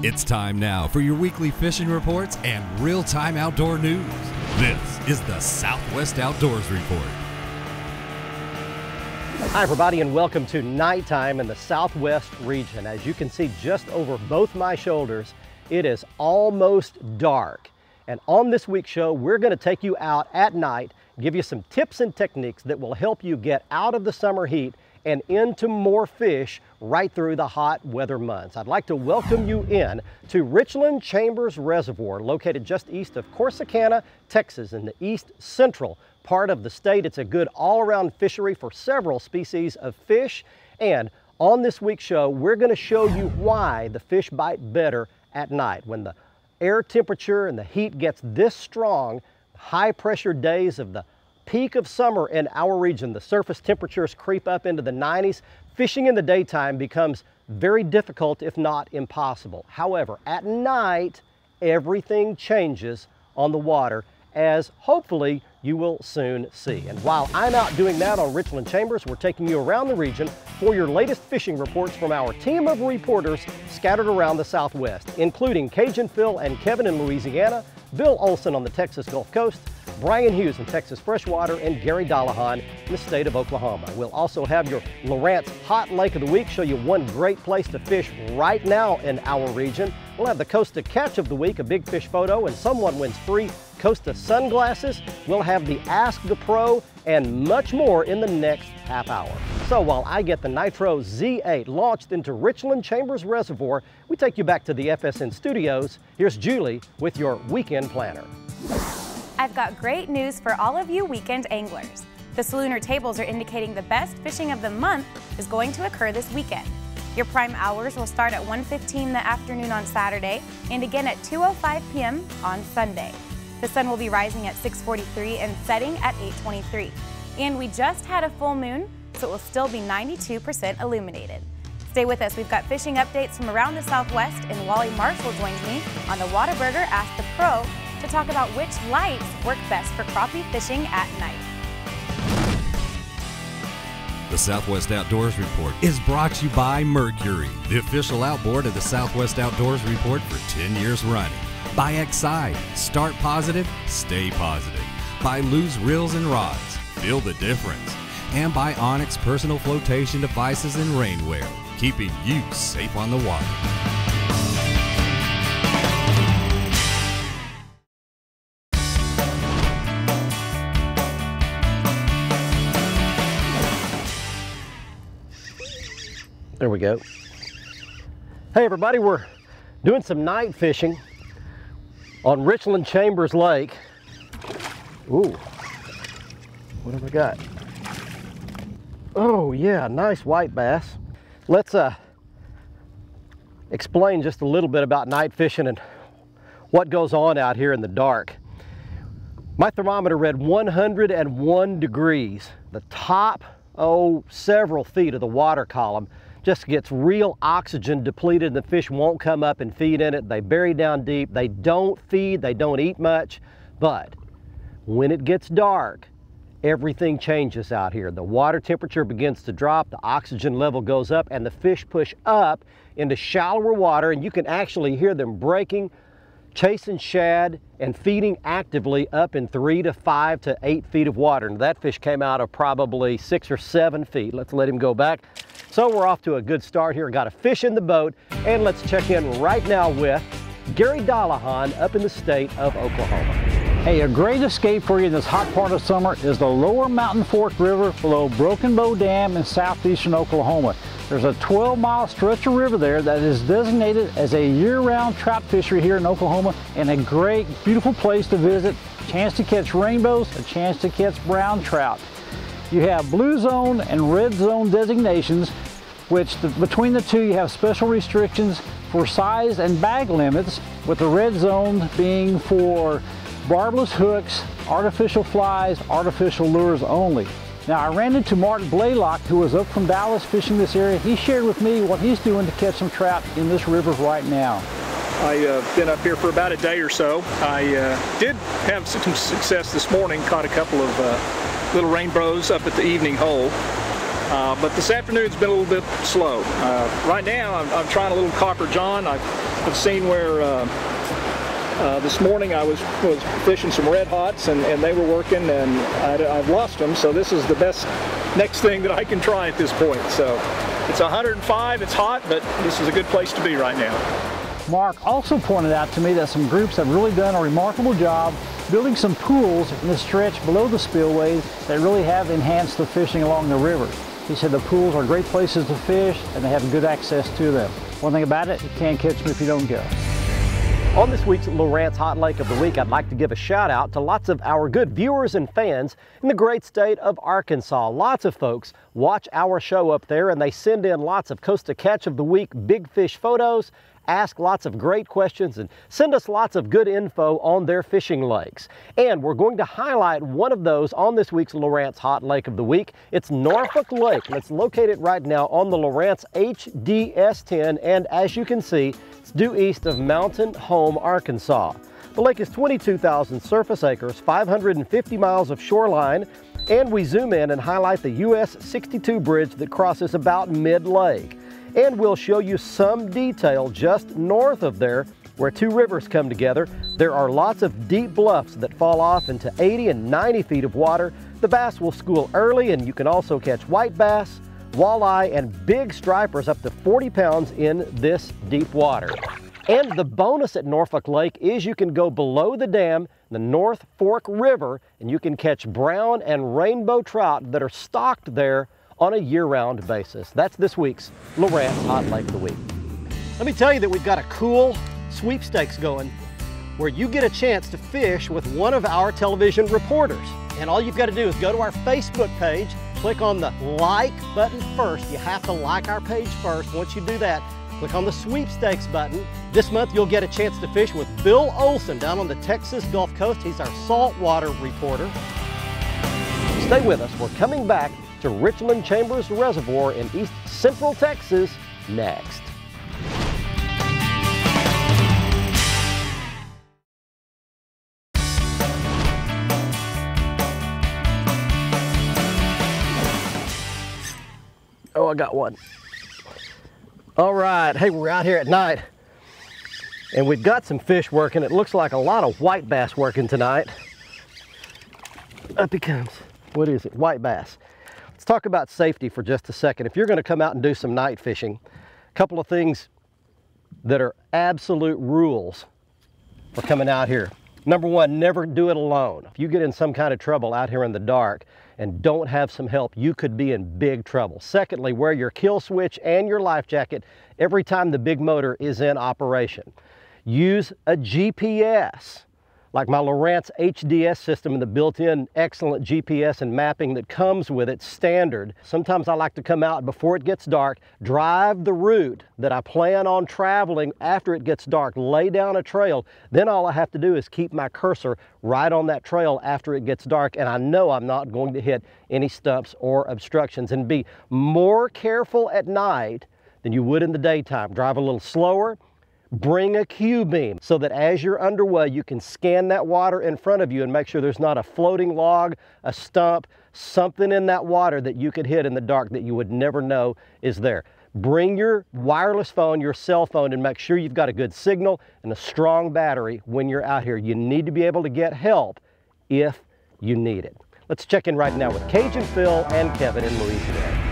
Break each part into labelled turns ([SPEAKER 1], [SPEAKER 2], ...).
[SPEAKER 1] It's time now for your weekly fishing reports and real-time outdoor news. This is the Southwest Outdoors Report.
[SPEAKER 2] Hi everybody, and welcome to nighttime in the Southwest region. As you can see just over both my shoulders, it is almost dark. And on this week's show, we're going to take you out at night, give you some tips and techniques that will help you get out of the summer heat and into more fish right through the hot weather months. I'd like to welcome you in to Richland Chambers Reservoir, located just east of Corsicana, Texas, in the east central part of the state. It's a good all-around fishery for several species of fish. And on this week's show, we're going to show you why the fish bite better at night. When the air temperature and the heat gets this strong, high pressure days of the peak of summer in our region, the surface temperatures creep up into the 90s. Fishing in the daytime becomes very difficult, if not impossible. However, at night, everything changes on the water, as hopefully you will soon see. And while I'm out doing that on Richland Chambers, we're taking you around the region for your latest fishing reports from our team of reporters scattered around the Southwest, including Cajun Phil and Kevin in Louisiana, Bill Olson on the Texas Gulf Coast, Brian Hughes in Texas Freshwater, and Gary Dollahan in the state of Oklahoma. We'll also have your Lawrence Hot Lake of the Week, show you one great place to fish right now in our region. We'll have the Costa Catch of the Week, a big fish photo, and someone wins free Costa sunglasses. We'll have the Ask the Pro and much more in the next half hour. So while I get the Nitro Z8 launched into Richland Chambers Reservoir, we take you back to the FSN studios. Here's Julie with your weekend planner.
[SPEAKER 3] I've got great news for all of you weekend anglers. The Salooner tables are indicating the best fishing of the month is going to occur this weekend. Your prime hours will start at 1:15 in the afternoon on Saturday and again at 2:05 p.m. on Sunday. The sun will be rising at 6:43 and setting at 8:23. And we just had a full moon, so it will still be 92% illuminated. Stay with us. We've got fishing updates from around the Southwest, and Wally Marshall joins me on the Whataburger Ask the Pro to talk about which lights work best for crappie fishing at night.
[SPEAKER 1] The Southwest Outdoors Report is brought to you by Mercury, the official outboard of the Southwest Outdoors Report for 10 years running. By Excite, start positive, stay positive. By Lose Reels and Rods, feel the difference. And by Onyx Personal Flotation Devices and Rainwear, keeping you safe on the water.
[SPEAKER 2] There we go. Hey everybody, we're doing some night fishing on Richland Chambers Lake. Ooh, what have I got? Oh yeah, nice white bass. Let's explain just a little bit about night fishing and what goes on out here in the dark. My thermometer read 101 degrees. The top, several feet of the water column just gets real oxygen depleted, and the fish won't come up and feed in it. They bury down deep. They don't feed, they don't eat much. But when it gets dark, everything changes out here. The water temperature begins to drop, the oxygen level goes up, and the fish push up into shallower water, and you can actually hear them breaking, chasing shad, and feeding actively up in 3 to 5 to 8 feet of water. And that fish came out of probably 6 or 7 feet. Let's let him go back. So we're off to a good start here. Got a fish in the boat, and let's check in right now with Gary Dollahan up in the state of Oklahoma.
[SPEAKER 4] Hey, a great escape for you in this hot part of summer is the Lower Mountain Fork River below Broken Bow Dam in southeastern Oklahoma. There's a 12-mile stretch of river there that is designated as a year-round trout fishery here in Oklahoma, and a great, beautiful place to visit. A chance to catch rainbows, a chance to catch brown trout. You have blue zone and red zone designations, which between the two you have special restrictions for size and bag limits, with the red zone being for barbless hooks, artificial flies, artificial lures only. Now, I ran into Martin Blaylock, who was up from Dallas fishing this area. He shared with me what he's doing to catch some trout in this river right now.
[SPEAKER 5] I've been up here for about a day or so. I did have some success this morning, caught a couple of little rainbows up at the evening hole. but this afternoon's been a little bit slow. Right now I'm trying a little copper john. I've seen where this morning I was fishing some red hots and they were working, and I've lost them, so this is the best next thing that I can try at this point. So it's 105, it's hot, but this is a good place to be right now.
[SPEAKER 4] Mark also pointed out to me that some groups have really done a remarkable job building some pools in the stretch below the spillways that really have enhanced the fishing along the river. He said the pools are great places to fish and they have good access to them. One thing about it, you can't catch them if you don't go.
[SPEAKER 2] On this week's Lowrance Hot Lake of the Week, I'd like to give a shout out to lots of our good viewers and fans in the great state of Arkansas. Lots of folks watch our show up there and they send in lots of Costa Catch of the Week big fish photos, ask lots of great questions, and send us lots of good info on their fishing lakes. And we're going to highlight one of those on this week's Lowrance Hot Lake of the Week. It's Norfolk Lake, and it's located right now on the Lowrance HDS-10, and as you can see, it's due east of Mountain Home, Arkansas. The lake is 22,000 surface acres, 550 miles of shoreline, and we zoom in and highlight the US 62 bridge that crosses about mid-lake. And we'll show you some detail just north of there where two rivers come together. There are lots of deep bluffs that fall off into 80 and 90 feet of water. The bass will school early, and you can also catch white bass, walleye, and big stripers up to 40 pounds in this deep water. And the bonus at Norfolk Lake is you can go below the dam, the North Fork River, and you can catch brown and rainbow trout that are stocked there on a year-round basis. That's this week's Lowrance Hot Lake of the Week. Let me tell you that we've got a cool sweepstakes going where you get a chance to fish with one of our television reporters. And all you've got to do is go to our Facebook page, click on the like button first. You have to like our page first. Once you do that, click on the sweepstakes button. This month you'll get a chance to fish with Bill Olson down on the Texas Gulf Coast. He's our saltwater reporter. Stay with us. We're coming back to Richland Chambers Reservoir in East Central Texas next. Oh, I got one. All right, hey, we're out here at night and we've got some fish working. It looks like a lot of white bass working tonight. Up he comes. What is it? White bass. Let's talk about safety for just a second. If you're going to come out and do some night fishing, a couple of things that are absolute rules for coming out here. Number one, never do it alone. If you get in some kind of trouble out here in the dark and don't have some help, you could be in big trouble. Secondly, wear your kill switch and your life jacket every time the big motor is in operation. Use a GPS, like my Lowrance HDS system and the built-in excellent GPS and mapping that comes with it standard. Sometimes I like to come out before it gets dark, drive the route that I plan on traveling after it gets dark, lay down a trail. Then all I have to do is keep my cursor right on that trail after it gets dark, and I know I'm not going to hit any stumps or obstructions. And be more careful at night than you would in the daytime. Drive a little slower. Bring a Q-beam so that as you're underway, you can scan that water in front of you and make sure there's not a floating log, a stump, something in that water that you could hit in the dark that you would never know is there. Bring your wireless phone, your cell phone, and make sure you've got a good signal and a strong battery when you're out here. You need to be able to get help if you need it. Let's check in right now with Cajun Phil and Kevin in Louisiana.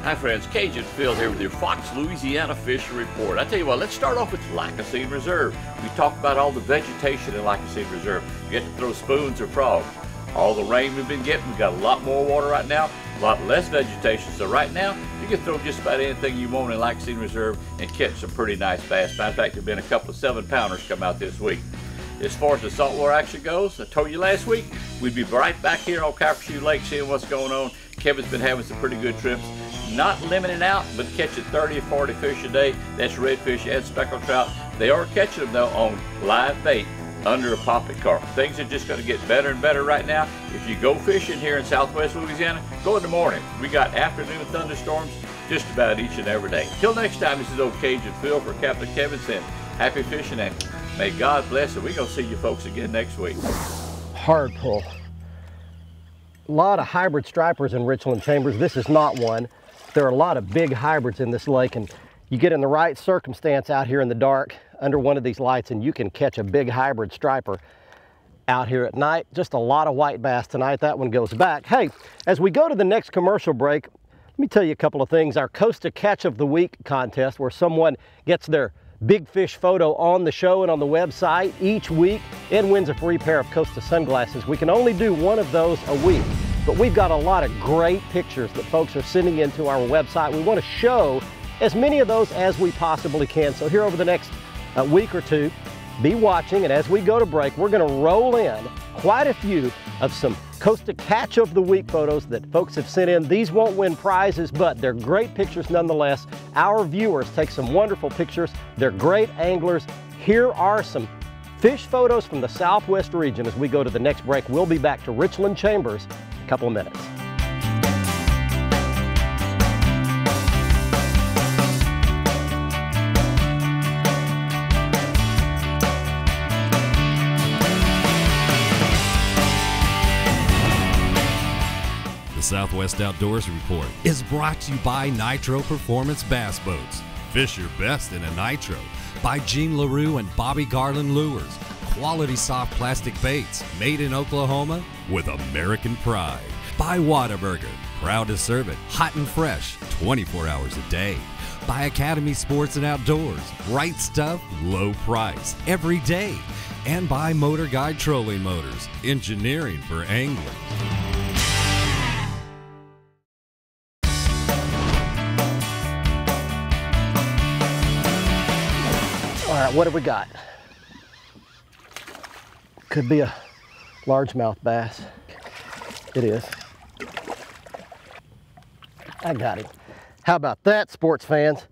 [SPEAKER 6] Hi friends, Cajun Phil here with your Fox Louisiana Fishery Report. I tell you what, let's start off with Lacassine Reserve. We talked about all the vegetation in Lacassine Reserve. You get to throw spoons or frogs. All the rain we've been getting, we've got a lot more water right now, a lot less vegetation. So right now, you can throw just about anything you want in Lacassine Reserve and catch some pretty nice bass. Matter of fact, there have been a couple of 7-pounders come out this week. As far as the saltwater action goes, I told you last week, we'd be right back here on Calcasieu Lake seeing what's going on. Kevin's been having some pretty good trips. Not limiting out, but catching 30 or 40 fish a day. That's redfish and speckled trout. They are catching them though on live bait under a poppet carp. Things are just going to get better and better right now. If you go fishing here in southwest Louisiana, go in the morning. We got afternoon thunderstorms just about each and every day. Till next time, this is old Cajun Phil for Captain Kevin saying happy fishing and may God bless, and we're going to see you folks again next week.
[SPEAKER 2] Hard pull. A lot of hybrid stripers in Richland Chambers. This is not one. There are a lot of big hybrids in this lake, and you get in the right circumstance out here in the dark under one of these lights and you can catch a big hybrid striper out here at night. Just a lot of white bass tonight. That one goes back. Hey, as we go to the next commercial break, let me tell you a couple of things. Our Costa Catch of the Week contest, where someone gets their big fish photo on the show and on the website each week and wins a free pair of Costa sunglasses. We can only do one of those a week, but we've got a lot of great pictures that folks are sending into our website. We want to show as many of those as we possibly can. So here over the next week or two, be watching, and as we go to break, we're going to roll in quite a few of some Costa Catch of the Week photos that folks have sent in. These won't win prizes, but they're great pictures nonetheless. Our viewers take some wonderful pictures. They're great anglers. Here are some fish photos from the Southwest region as we go to the next break. We'll be back to Richland Chambers in a couple of minutes.
[SPEAKER 1] The Southwest Outdoors Report is brought to you by Nitro Performance Bass Boats. Fish your best in a Nitro. By Gene LaRue and Bobby Garland Lures. Quality soft plastic baits made in Oklahoma with American pride. By Whataburger, proud to serve it hot and fresh 24 hours a day. By Academy Sports and Outdoors, right stuff, low price every day. And by MotorGuide Trolling Motors, engineering for anglers.
[SPEAKER 2] All right, what have we got? Could be a largemouth bass. It is. I got him. How about that, sports fans?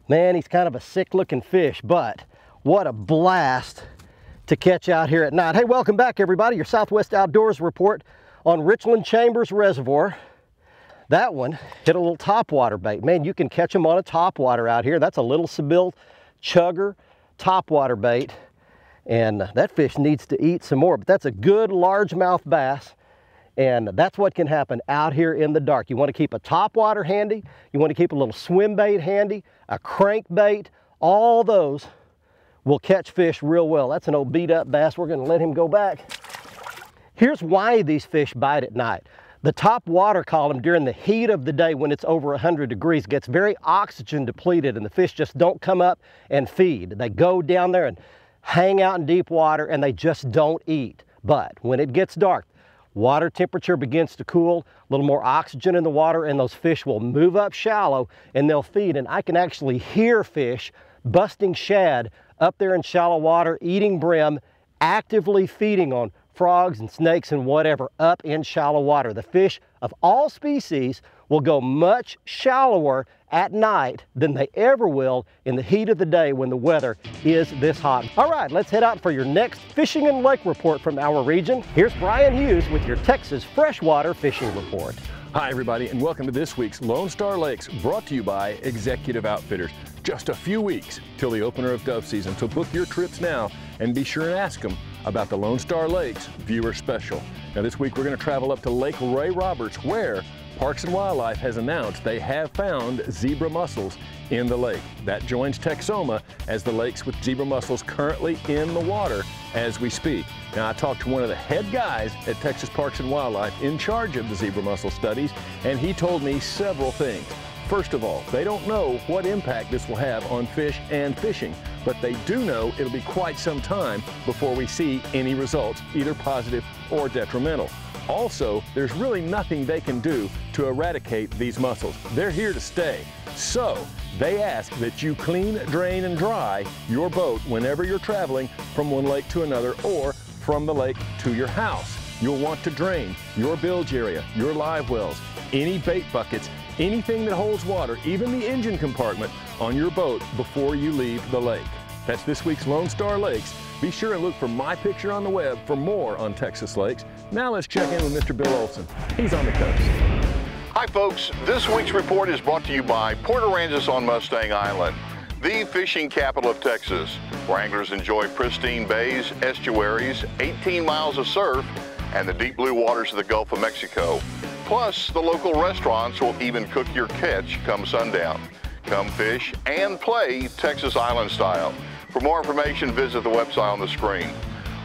[SPEAKER 2] Man, he's kind of a sick-looking fish, but what a blast to catch out here at night. Hey, welcome back, everybody. Your Southwest Outdoors Report on Richland Chambers Reservoir. That one hit a little topwater bait. Man, you can catch them on a topwater out here. That's a little Seville chugger topwater bait, and that fish needs to eat some more, but that's a good largemouth bass, and that's what can happen out here in the dark. You want to keep a topwater handy, you want to keep a little swim bait handy, a crankbait. All those will catch fish real well. That's an old beat up bass. We're going to let him go back. Here's why these fish bite at night. The top water column during the heat of the day when it's over 100 degrees gets very oxygen depleted, and the fish just don't come up and feed. They go down there and hang out in deep water and they just don't eat. But when it gets dark, water temperature begins to cool, a little more oxygen in the water, and those fish will move up shallow and they'll feed. And I can actually hear fish busting shad up there in shallow water, eating brim, actively feeding on frogs and snakes and whatever up in shallow water. The fish of all species will go much shallower at night than they ever will in the heat of the day when the weather is this hot. All right, let's head out for your next fishing and lake report from our region. Here's Brian Hughes with your Texas Freshwater Fishing Report.
[SPEAKER 7] Hi everybody, and welcome to this week's Lone Star Lakes, brought to you by Executive Outfitters. Just a few weeks till the opener of dove season, so book your trips now and be sure and ask them about the Lone Star Lakes Viewer Special. Now this week we're going to travel up to Lake Ray Roberts, where Parks and Wildlife has announced they have found zebra mussels in the lake. That joins Texoma as the lakes with zebra mussels currently in the water as we speak. Now I talked to one of the head guys at Texas Parks and Wildlife in charge of the zebra mussel studies, and he told me several things. First of all, they don't know what impact this will have on fish and fishing, but they do know it'll be quite some time before we see any results, either positive or detrimental. Also, there's really nothing they can do to eradicate these mussels. They're here to stay. So, they ask that you clean, drain, and dry your boat whenever you're traveling from one lake to another or from the lake to your house. You'll want to drain your bilge area, your live wells, any bait buckets, anything that holds water, even the engine compartment on your boat before you leave the lake. That's this week's Lone Star Lakes. Be sure and look for my picture on the web for more on Texas lakes. Now let's check in with Mr. Bill Olson. He's on the coast.
[SPEAKER 8] Hi folks, this week's report is brought to you by Port Aransas on Mustang Island, the fishing capital of Texas, where anglers enjoy pristine bays, estuaries, 18 miles of surf, and the deep blue waters of the Gulf of Mexico. Plus, the local restaurants will even cook your catch come sundown. Come fish and play Texas Island style. For more information, visit the website on the screen.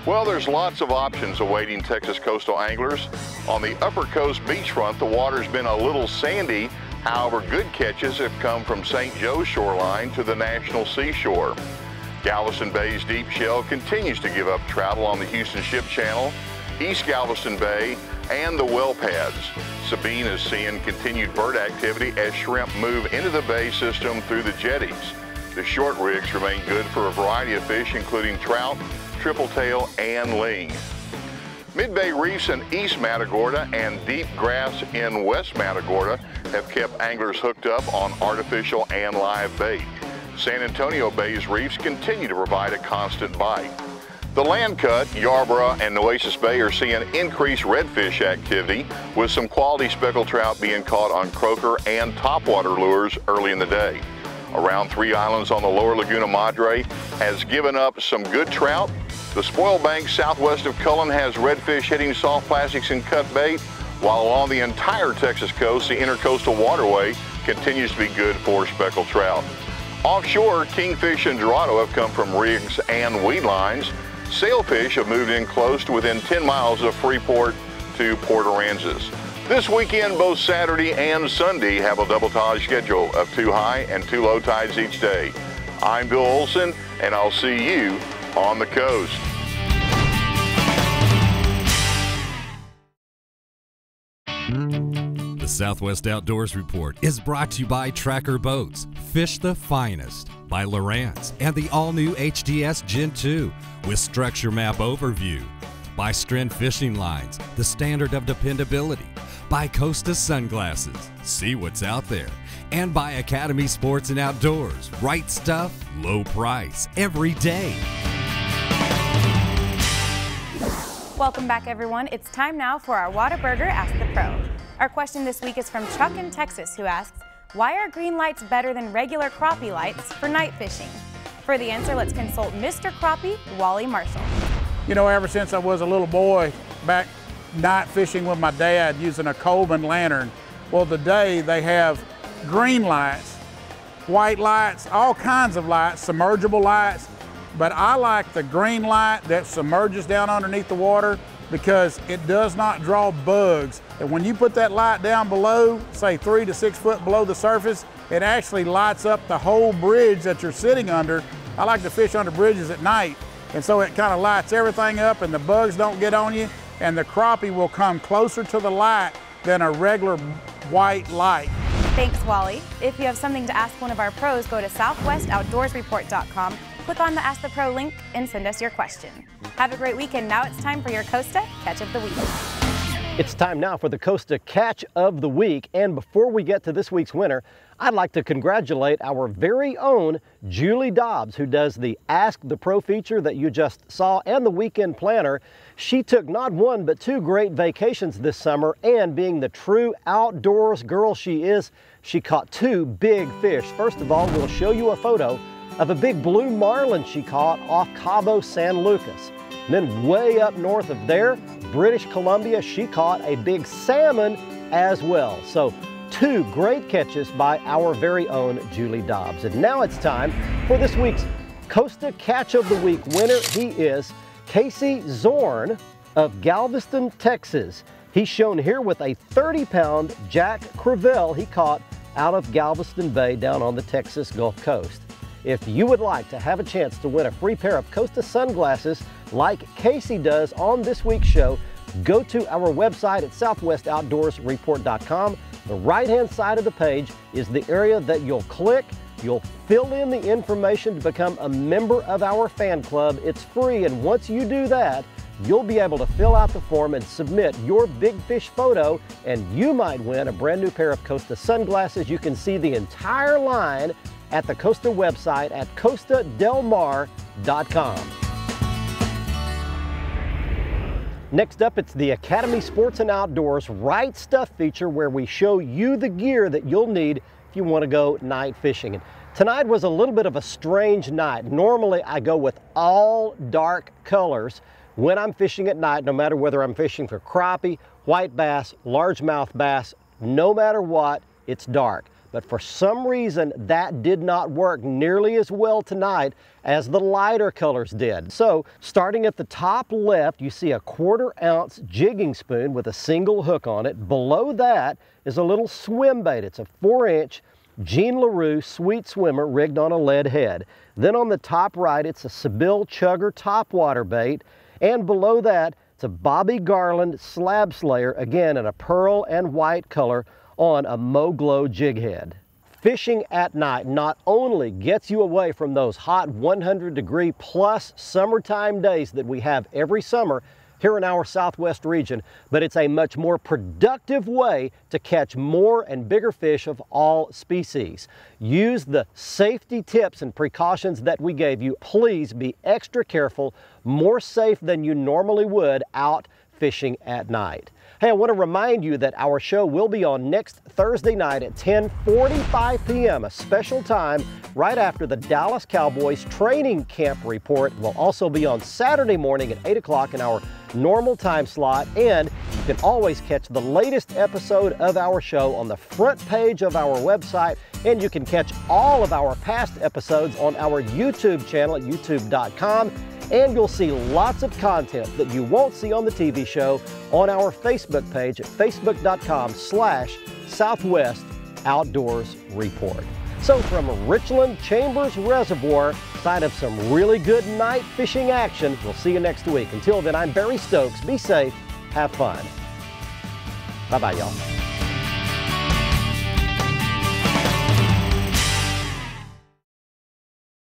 [SPEAKER 8] Well, there's lots of options awaiting Texas coastal anglers. On the Upper Coast beachfront, the water's been a little sandy. However, good catches have come from St. Joe's shoreline to the National Seashore. Galveston Bay's deep shell continues to give up trout along the Houston Ship Channel, East Galveston Bay, and the well pads. Sabine is seeing continued bird activity as shrimp move into the bay system through the jetties. The short rigs remain good for a variety of fish, including trout, triple tail, and ling. Mid-Bay reefs in East Matagorda and deep grass in West Matagorda have kept anglers hooked up on artificial and live bait. San Antonio Bay's reefs continue to provide a constant bite. The Land Cut, Yarborough, and Nueces Bay are seeing increased redfish activity, with some quality speckled trout being caught on croaker and topwater lures early in the day. Around 3 Islands on the lower Laguna Madre has given up some good trout. The Spoil Bank southwest of Cullen has redfish hitting soft plastics and cut bait, while along the entire Texas coast, the Intercoastal Waterway continues to be good for speckled trout. Offshore, kingfish and dorado have come from rigs and weed lines. Sailfish have moved in close to within 10 miles of Freeport to Port Aransas. This weekend, both Saturday and Sunday have a double tide schedule of 2 high and 2 low tides each day. I'm Bill Olson, and I'll see you on the coast.
[SPEAKER 1] The Southwest Outdoors Report is brought to you by Tracker Boats, Fish the Finest, by Lowrance, and the all-new HDS Gen 2 with Structure Map Overview, by Stren Fishing Lines, the standard of dependability, by Costa Sunglasses, see what's out there, and by Academy Sports and Outdoors, right stuff, low price, every day.
[SPEAKER 3] Welcome back, everyone. It's time now for our Whataburger Ask the Pro. Our question this week is from Chuck in Texas, who asks, why are green lights better than regular crappie lights for night fishing? For the answer, let's consult Mr. Crappie, Wally Marshall.
[SPEAKER 9] You know, ever since I was a little boy, back night fishing with my dad using a Coleman lantern, well, today they have green lights, white lights, all kinds of lights, submergible lights, but I like the green light that submerges down underneath the water because it does not draw bugs. And when you put that light down below, say 3 to 6 foot below the surface, it actually lights up the whole bridge that you're sitting under. I like to fish under bridges at night, and so it kind of lights everything up and the bugs don't get on you, and the crappie will come closer to the light than a regular white light.
[SPEAKER 3] Thanks, Wally. If you have something to ask one of our pros, go to southwestoutdoorsreport.com, click on the Ask the Pro link, and send us your question. Have a great weekend. Now it's time for your Costa Catch of the Week.
[SPEAKER 2] It's time now for the Costa Catch of the Week, and before we get to this week's winner, I'd like to congratulate our very own Julie Dobbs, who does the Ask the Pro feature that you just saw and the weekend planner. She took not 1 but 2 great vacations this summer, and being the true outdoors girl she is, she caught 2 big fish. First of all, we'll show you a photo of a big blue marlin she caught off Cabo San Lucas. And then way up north of there, British Columbia, she caught a big salmon as well. So 2 great catches by our very own Julie Dobbs. And now it's time for this week's Costa Catch of the Week winner. He is Casey Zorn of Galveston, Texas. He's shown here with a 30-pound Jack Crevalle he caught out of Galveston Bay down on the Texas Gulf Coast. If you would like to have a chance to win a free pair of Costa sunglasses like Casey does on this week's show, go to our website at southwestoutdoorsreport.com. The right-hand side of the page is the area that you'll click. You'll fill in the information to become a member of our fan club. It's free, and once you do that, you'll be able to fill out the form and submit your big fish photo, and you might win a brand new pair of Costa sunglasses. You can see the entire line at the Costa website at costadelmar.com. Next up, it's the Academy Sports and Outdoors Right Stuff feature, where we show you the gear that you'll need if you want to go night fishing. And tonight was a little bit of a strange night. Normally I go with all dark colors, when I'm fishing at night, no matter whether I'm fishing for crappie, white bass, largemouth bass, no matter what, it's dark. But for some reason, that did not work nearly as well tonight as the lighter colors did. So, starting at the top left, you see a 1/4 ounce jigging spoon with a single hook on it. Below that is a little swim bait. It's a 4-inch Jean LaRue Sweet Swimmer rigged on a lead head. Then on the top right, it's a Seville Chugger topwater bait. And below that, it's a Bobby Garland Slab Slayer, again in a pearl and white color, on a Mo-Glo jig head. Fishing at night not only gets you away from those hot 100-degree plus summertime days that we have every summer here in our Southwest region, but it's a much more productive way to catch more and bigger fish of all species. Use the safety tips and precautions that we gave you. Please be extra careful, more safe than you normally would out fishing at night. Hey, I want to remind you that our show will be on next Thursday night at 10:45 p.m., a special time right after the Dallas Cowboys training camp report. We'll also be on Saturday morning at 8 o'clock in our normal time slot, and you can always catch the latest episode of our show on the front page of our website, and you can catch all of our past episodes on our YouTube channel at youtube.com. And you'll see lots of content that you won't see on the TV show on our Facebook page at facebook.com/Southwest Outdoors Report. So from Richland Chambers Reservoir, site of some really good night fishing action, we'll see you next week. Until then, I'm Barry Stokes. Be safe, have fun. Bye-bye, y'all.